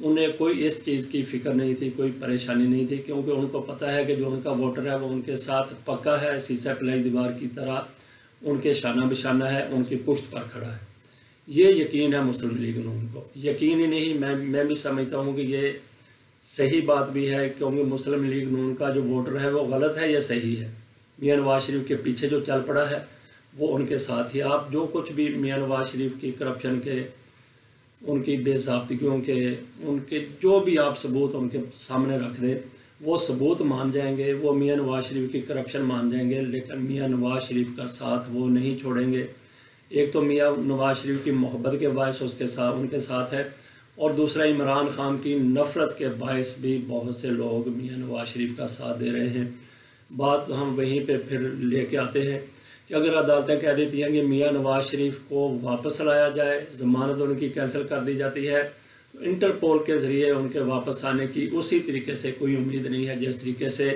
انہیں کوئی اس چیز کی فکر نہیں تھی، کوئی پریشانی نہیں تھی، کیونکہ ان کو پتہ ہے کہ جو ان کا ووٹر ہے وہ ان کے ساتھ پکا ہے، سیسہ پلائی دیوار کی طرح ان کے شانہ بشانہ ہے، ان کی پشت پر کھڑا ہے۔ یہ یقین ہے مسلم لیگ نون کو، یقین ہی نہیں، میں بھی سمجھتا ہوں کہ یہ صحیح بات بھی ہے، کیونکہ مسلم لیگ نون کا جو ووٹر ہے وہ غلط ہے یا صحیح ہے؟ میاں نواز شریف کے پیچھے جو چل پڑا ہے وہ ان کے ساتھ ہی، آپ جو کچھ بھی میاں نواز شریف کی کرپشن کے، ان کی بے ضابطگیوں کے، ان کے جو بھی آپ ثبوت ان کے سامنے رکھ دیں، وہ ثبوت مان جائیں گے، وہ میاں نواز شریف کی کرپشن مان جائیں گے، لیکن میاں نواز شریف کا ساتھ وہ نہیں چھوڑیں گے۔ ایک تو میاں نواز شریف کی محبت کے باعث ان کے ساتھ ہے، اور دوسرا عمران خان کی نفرت کے باعث بھی بہت سے لوگ میاں نواز شریف کا ساتھ دے رہے ہیں۔ بات ہم وہیں پہ پھر لے کے آتے ہیں کہ اگر عدالتیں کہہ دیتی ہیں کہ میاں نواز شریف کو واپس لایا جائے، ضمانت ان کی کینسل کر دی جاتی ہے، تو انٹرپول کے ذریعے ان کے واپس آنے کی اسی طریقے سے کوئی امید نہیں ہے جس طریقے سے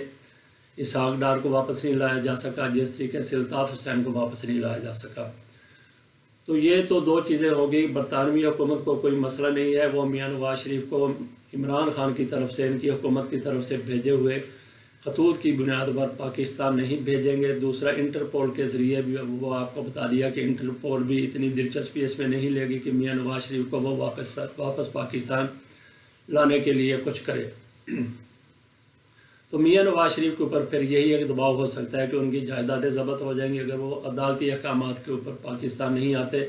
اسحاق ڈار کو واپس نہیں لایا جا سکا، جس طریقے سے الطاف حسین کو واپس نہیں لایا جا سکا۔ تو یہ تو دو چیزیں ہوگی۔ برطانوی حکومت کو کوئی مسئلہ نہیں ہے، وہ میاں نواز شریف کو عمران خان کی طرف سے، ان کی حکومت کی طرف سے بھیجے ہوئے خطوط کی بنیاد پر پاکستان نہیں بھیجیں گے۔ دوسرا انٹرپول کے ذریعے بھی وہ آپ کو بتا دیا کہ انٹرپول بھی اتنی دلچسپی اس میں نہیں لے گی کہ میاں نواز شریف کو وہ واپس پاکستان لانے کے لیے کچھ کرے۔ تو میاں نواز شریف کے اوپر پھر یہی ایک دباؤ ہو سکتا ہے کہ ان کی جائیدادیں ضبط ہو جائیں گی اگر وہ عدالتی احکامات کے اوپر پاکستان نہیں آتے۔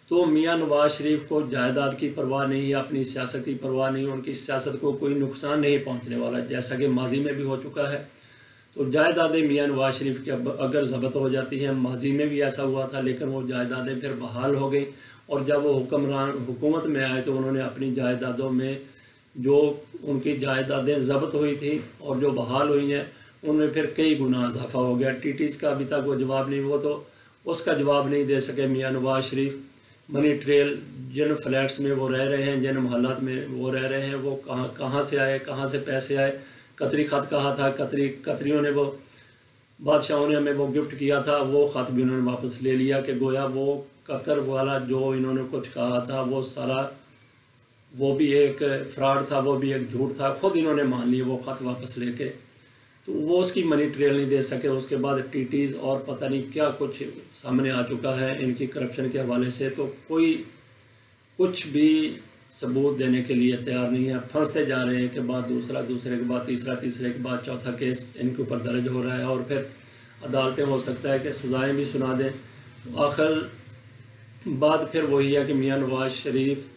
تو میاں نواز شریف کو جائیداد کی پرواہ نہیں ہے، اپنی سیاست کی پرواہ نہیں، ان کی سیاست کو کوئی نقصان نہیں پہنچنے والا، جیسا کہ ماضی میں بھی ہو چکا ہے۔ تو جائیدادیں میاں نواز شریف کی اگر ضبط ہو جاتی ہیں، ماضی میں بھی ایسا ہوا تھا، لیکن وہ جائیدادیں پھر بحال ہو گئیں، اور جب وہ حکومت میں آئے تو انہوں نے اپنی جائیدادوں میں جو ان کی جائیدادیں ضبط ہوئی تھیں اور جو بحال ہوئی ہیں ان میں پھر کئی گنا اضافہ ہو گیا۔ ٹیٹیز کا ابھی تک وہ جواب نہیں، وہ تو اس کا جواب نہیں دے سکے میاں نواز شریف۔ منی ٹریل جن فلیٹس میں وہ رہ رہے ہیں، جن محلات میں وہ رہ رہے ہیں، وہ کہاں سے آئے، کہاں سے پیسے آئے؟ قطری خط کہا تھا، قطریوں نے وہ بادشاہوں نے ہمیں وہ گفٹ کیا تھا، وہ خط بھی انہوں نے واپس لے لیا کہ گویا وہ قطر والا جو انہوں نے کچھ کہا تھا وہ سارا وہ بھی ایک فراڈ تھا، وہ بھی ایک جھوٹ تھا، خود انہوں نے مان لیے وہ خط واپس لے کے۔ تو وہ اس کی منی ٹریل نہیں دے سکے۔ اس کے بعد ٹیٹیز اور پتہ نہیں کیا کچھ سامنے آ چکا ہے ان کی کرپشن کے حوالے سے، تو کوئی کچھ بھی ثبوت دینے کے لیے تیار نہیں ہے، پھنستے جا رہے ہیں کہ بعد دوسرے کے بعد تیسرے کے بعد چوتھا کیس ان کے اوپر درج ہو رہا ہے، اور پھر عدالتیں ہو سکتا ہے کہ سزائیں بھی سنا دیں۔ تو آخر بات پھر وہی ہے کہ میاں نواز شریف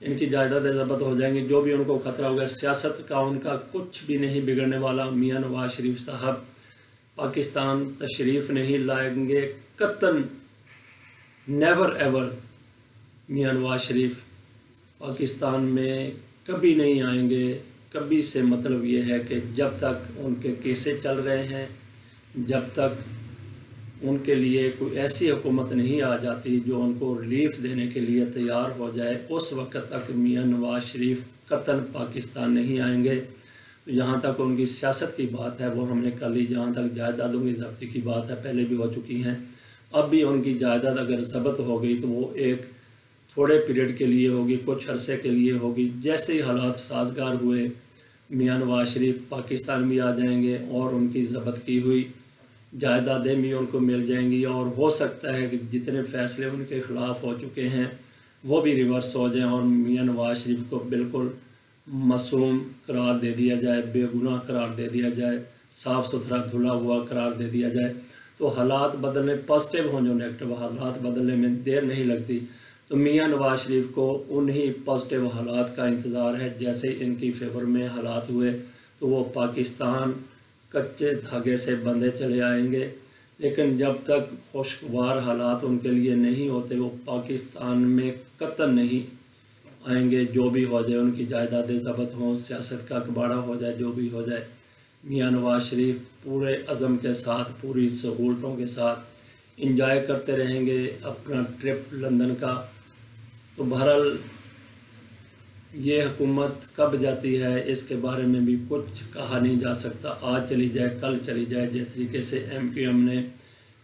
ان کی جائیدادیں ضبط ہو جائیں گی، جو بھی ان کو خطرہ ہوگا سیاست کا ان کا کچھ بھی نہیں بگڑنے والا۔ میاں نواز شریف صاحب پاکستان تشریف نہیں لائیں گے قطعاً، نیور ایور میاں نواز شریف پاکستان میں کبھی نہیں آئیں گے۔ کبھی سے مطلب یہ ہے کہ جب تک ان کے کیسیں چل رہے ہیں، جب تک ان کے لیے کوئی ایسی حکومت نہیں آ جاتی جو ان کو ریلیف دینے کے لیے تیار ہو جائے، اس وقت تک میاں نواز شریف قطعاً پاکستان نہیں آئیں گے۔ تو جہاں تک ان کی سیاست کی بات ہے وہ ہم نے کر لی، جہاں تک جائیدادوں کی ضبطی کی بات ہے پہلے بھی ہو چکی ہیں، اب بھی ان کی جائیداد اگر ضبط ہو گئی تو وہ ایک تھوڑے پیریڈ کے لیے ہوگی، کچھ عرصے کے لیے ہوگی۔ جیسے ہی حالات سازگار ہوئے میاں نواز شریف پاکستان بھی آ جائیں گے اور ان کی ضبط کی ہوئی جائیدادیں بھی ان کو مل جائیں گی، اور ہو سکتا ہے کہ جتنے فیصلے ان کے خلاف ہو چکے ہیں وہ بھی ریورس ہو جائیں اور میاں نواز شریف کو بالکل معصوم قرار دے دیا جائے، بے گناہ قرار دے دیا جائے، صاف ستھرا دھلا ہوا قرار دے دیا جائے۔ تو حالات بدلنے پازیٹیو ہوں، جو نیگیٹو حالات بدلنے میں دیر نہیں لگتی۔ تو میاں نواز شریف کو انہی پازیٹیو حالات کا انتظار ہے، جیسے ان کی فیور میں حالات ہوئے تو وہ پاکستان کچے دھاگے سے بندھے چلے آئیں گے، لیکن جب تک خوشگوار حالات ان کے لیے نہیں ہوتے وہ پاکستان میں قطعاً نہیں آئیں گے۔ جو بھی ہو جائے، ان کی جائیدادیں ضبط ہوں، سیاست کا کباڑہ ہو جائے، جو بھی ہو جائے، میاں نواز شریف پورے عزم کے ساتھ، پوری سہولتوں کے ساتھ انجوائے کرتے رہیں گے اپنا ٹرپ لندن کا۔ تو بہرحال یہ حکومت کب جاتی ہے اس کے بارے میں بھی کچھ کہا نہیں جا سکتا، آج چلی جائے کل چلی جائے۔ جس طریقے سے ایم کیو ایم نے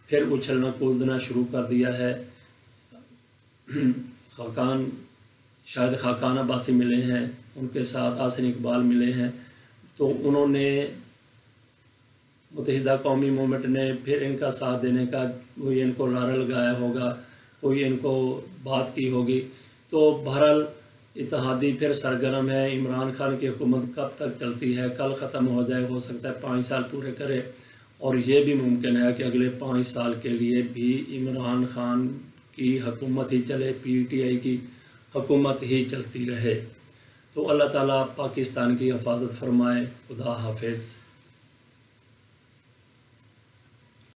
پھر اچھلنا کودنا شروع کر دیا ہے، شاید خاقان عباسی ملے ہیں ان کے ساتھ آسن اقبال ملے ہیں، تو انہوں نے متحدہ قومی موومنٹ نے پھر ان کا ساتھ دینے کا، کوئی ان کو نعرہ لگایا ہوگا، کوئی ان کو بات کی ہوگی۔ تو بہرحال اتحادی پھر سرگرم ہے۔ عمران خان کی حکومت کب تک چلتی ہے، کل ختم ہو جائے، ہو سکتا ہے 5 سال پورے کرے، اور یہ بھی ممکن ہے کہ اگلے 5 سال کے لیے بھی عمران خان کی حکومت ہی چلے، پی ٹی آئی کی حکومت ہی چلتی رہے۔ تو اللہ تعالیٰ پاکستان کی حفاظت فرمائے۔ خدا حافظ۔